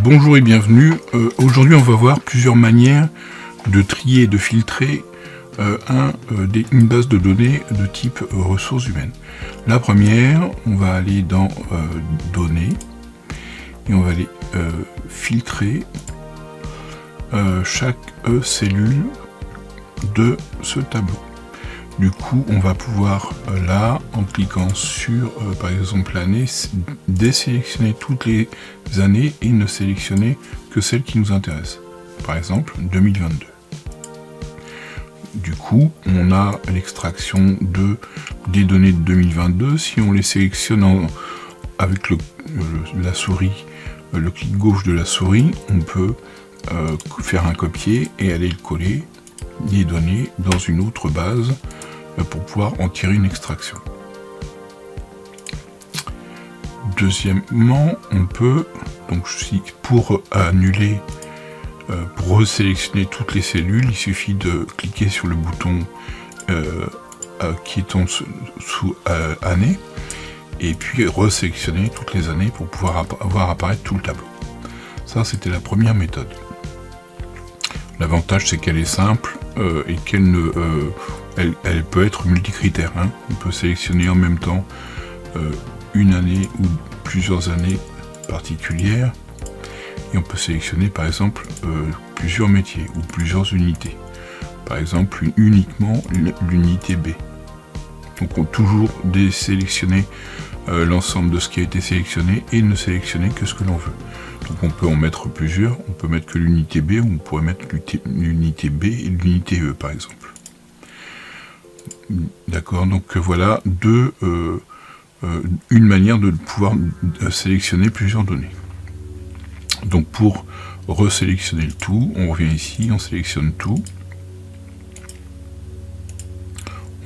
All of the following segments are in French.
Bonjour et bienvenue. Aujourd'hui on va voir plusieurs manières de trier et de filtrer une base de données de type ressources humaines. La première, on va aller dans données et on va aller filtrer chaque cellule de ce tableau. Du coup, on va pouvoir là, en cliquant sur par exemple l'année, désélectionner toutes les années et ne sélectionner que celles qui nous intéressent. Par exemple, 2022. Du coup, on a l'extraction des données de 2022. Si on les sélectionne avec la souris, le clic gauche de la souris, on peut faire un copier et aller le coller les données dans une autre base pour pouvoir en tirer une extraction. Deuxièmement, on peut, donc pour annuler, pour resélectionner toutes les cellules, il suffit de cliquer sur le bouton qui est sous année, et puis resélectionner toutes les années pour pouvoir voir apparaître tout le tableau. Ça, c'était la première méthode. L'avantage, c'est qu'elle est simple et qu'elle elle peut être multicritère. On peut sélectionner en même temps une année ou plusieurs années particulières. Et on peut sélectionner par exemple plusieurs métiers ou plusieurs unités. Par exemple, uniquement l'unité B. Donc on peut toujours désélectionner l'ensemble de ce qui a été sélectionné et ne sélectionner que ce que l'on veut. Donc on peut en mettre plusieurs, on peut mettre que l'unité B, ou on pourrait mettre l'unité B et l'unité E par exemple. D'accord, donc voilà une manière de pouvoir sélectionner plusieurs données. Donc pour resélectionner le tout, on revient ici, on sélectionne tout.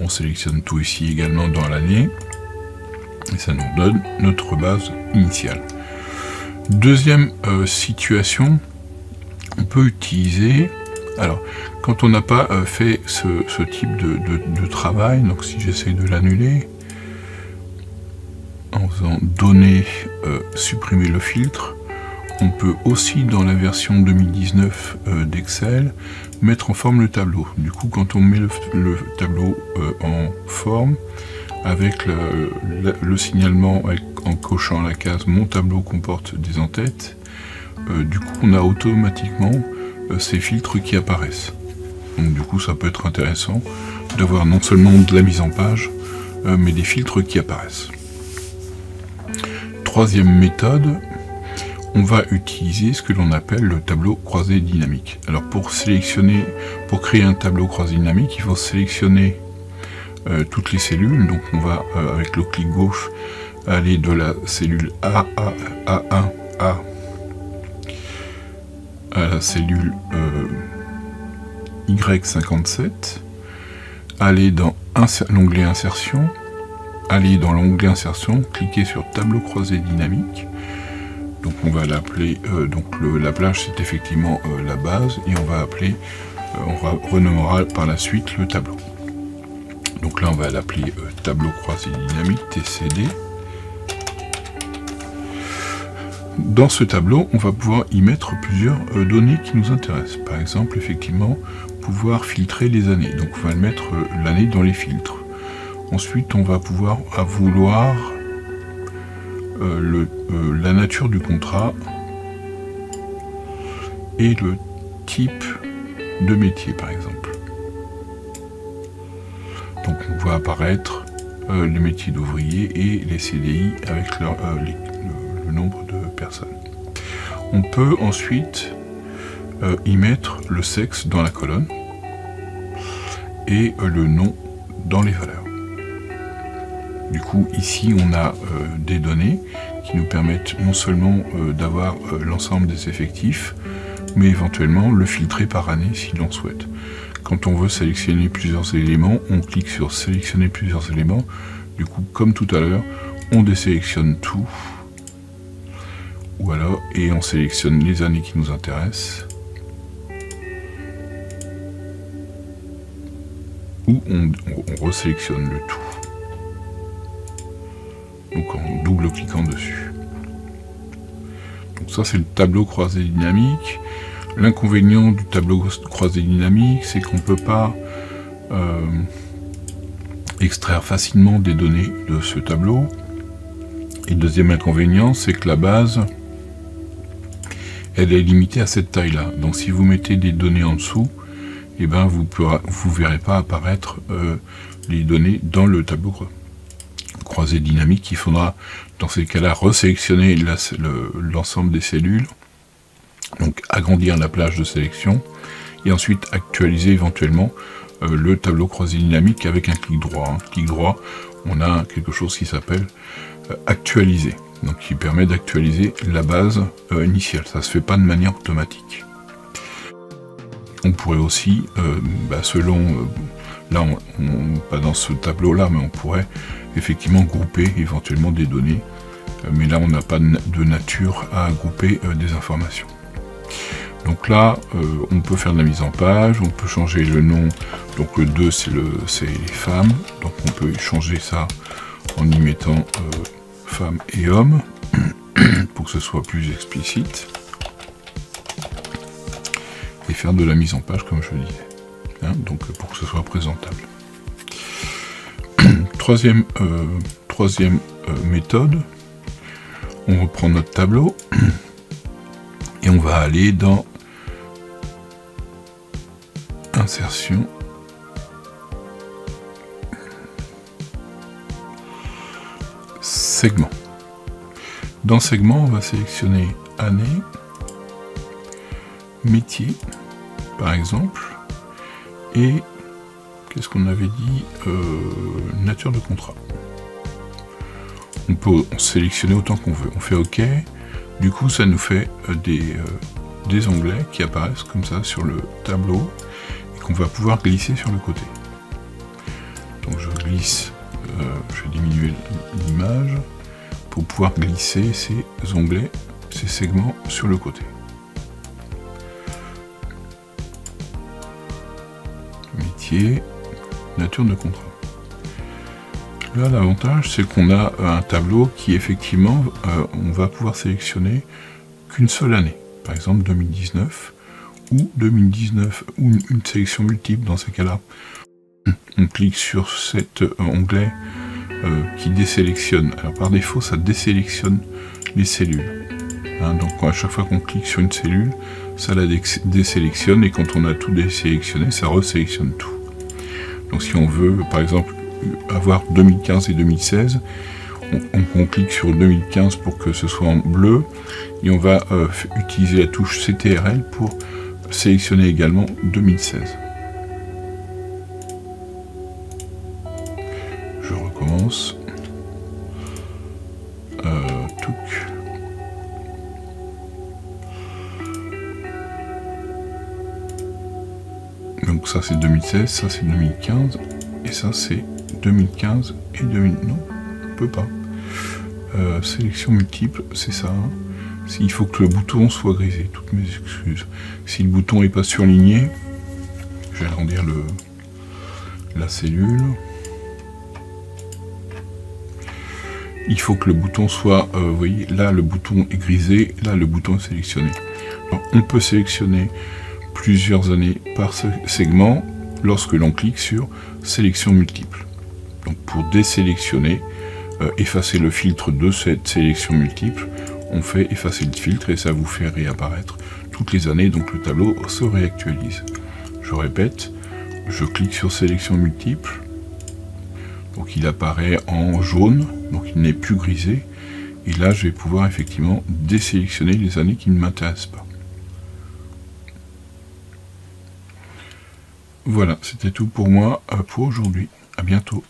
On sélectionne tout ici également dans l'année. Et ça nous donne notre base initiale. Deuxième situation, on peut utiliser... Alors, quand on n'a pas fait ce type de travail, donc si j'essaye de l'annuler, en faisant données, supprimer le filtre, on peut aussi dans la version 2019 d'Excel mettre en forme le tableau. Du coup, quand on met le tableau en forme, avec le signalement en cochant la case « Mon tableau comporte des en-têtes », du coup on a automatiquement ces filtres qui apparaissent. Donc du coup ça peut être intéressant d'avoir non seulement de la mise en page, mais des filtres qui apparaissent. Troisième méthode, on va utiliser ce que l'on appelle le tableau croisé dynamique. Alors pour créer un tableau croisé dynamique, il faut sélectionner toutes les cellules. Donc on va avec le clic gauche aller de la cellule A1 à la cellule Y57, aller dans l'onglet insertion, aller dans l'onglet insertion, cliquer sur tableau croisé dynamique. Donc on va l'appeler, la plage c'est effectivement la base, et on va renommera par la suite le tableau. Donc là on va l'appeler tableau croisé dynamique, TCD. Dans ce tableau, on va pouvoir y mettre plusieurs données qui nous intéressent. Par exemple, effectivement, pouvoir filtrer les années. Donc on va mettre l'année dans les filtres. Ensuite, on va pouvoir vouloir la nature du contrat et le type de métier, par exemple. Donc on voit apparaître les métiers d'ouvrier et les CDI avec le nombre de personnes. On peut ensuite y mettre le sexe dans la colonne et le nom dans les valeurs. Du coup, ici, on a des données qui nous permettent non seulement d'avoir l'ensemble des effectifs, mais éventuellement le filtrer par année si l'on souhaite. Quand on veut sélectionner plusieurs éléments, on clique sur sélectionner plusieurs éléments. Du coup, comme tout à l'heure, on désélectionne tout. Voilà, et on sélectionne les années qui nous intéressent. Ou on resélectionne le tout. Donc en double-cliquant dessus. Donc Donc ça c'est le tableau croisé dynamique. L'inconvénient du tableau croisé dynamique, c'est qu'on ne peut pas extraire facilement des données de ce tableau. Et le deuxième inconvénient, c'est que la base, elle est limitée à cette taille-là. Donc si vous mettez des données en dessous, eh ben, vous ne verrez pas apparaître les données dans le tableau croisé dynamique. Il faudra, dans ces cas-là, resélectionner l'ensemble des cellules, donc agrandir la plage de sélection, et ensuite actualiser éventuellement le tableau croisé dynamique avec un clic droit. Clic droit, on a quelque chose qui s'appelle actualiser, donc qui permet d'actualiser la base initiale. Ça se fait pas de manière automatique. On pourrait aussi, selon, là pas dans ce tableau là, mais on pourrait effectivement grouper éventuellement des données, mais là on n'a pas de nature à grouper des informations. Donc là, on peut faire de la mise en page, on peut changer le nom, donc le 2 c'est les femmes, donc on peut changer ça en y mettant femmes et hommes, pour que ce soit plus explicite, et faire de la mise en page comme je le disais, hein, donc pour que ce soit présentable. Troisième méthode, on reprend notre tableau, et on va aller dans insertion, segment. Dans segment, on va sélectionner année, métier, par exemple, et qu'est-ce qu'on avait dit, nature de contrat. On peut sélectionner autant qu'on veut. On fait OK. Du coup, ça nous fait des onglets qui apparaissent comme ça sur le tableau et qu'on va pouvoir glisser sur le côté. Donc je glisse, je vais diminuer l'image pour pouvoir glisser ces onglets, ces segments sur le côté. Métier, nature de contrat. Là, l'avantage, c'est qu'on a un tableau qui, effectivement, on va pouvoir sélectionner qu'une seule année. Par exemple, 2019 ou 2019, ou une sélection multiple dans ces cas-là. On clique sur cet onglet qui désélectionne. Alors, par défaut, ça désélectionne les cellules. Hein, donc, à chaque fois qu'on clique sur une cellule, ça la désélectionne, et quand on a tout désélectionné, ça resélectionne tout. Donc, si on veut, par exemple, avoir 2015 et 2016, on clique sur 2015 pour que ce soit en bleu, et on va utiliser la touche CTRL pour sélectionner également 2016. Je recommence. Donc ça c'est 2016, ça c'est 2015, et ça c'est 2015 et 2000. Non, on peut pas. Sélection multiple, c'est ça. Hein. Il faut que le bouton soit grisé. Toutes mes excuses. Si le bouton n'est pas surligné, je vais agrandir la cellule. Il faut que le bouton soit, vous voyez, là le bouton est grisé, là le bouton est sélectionné. Alors, on peut sélectionner plusieurs années par segment lorsque l'on clique sur sélection multiple. Donc pour désélectionner, effacer le filtre de cette sélection multiple, on fait effacer le filtre et ça vous fait réapparaître toutes les années, donc le tableau se réactualise. Je répète, je clique sur sélection multiple, donc il apparaît en jaune, donc il n'est plus grisé, et là je vais pouvoir effectivement désélectionner les années qui ne m'intéressent pas. Voilà, c'était tout pour moi pour aujourd'hui. À bientôt.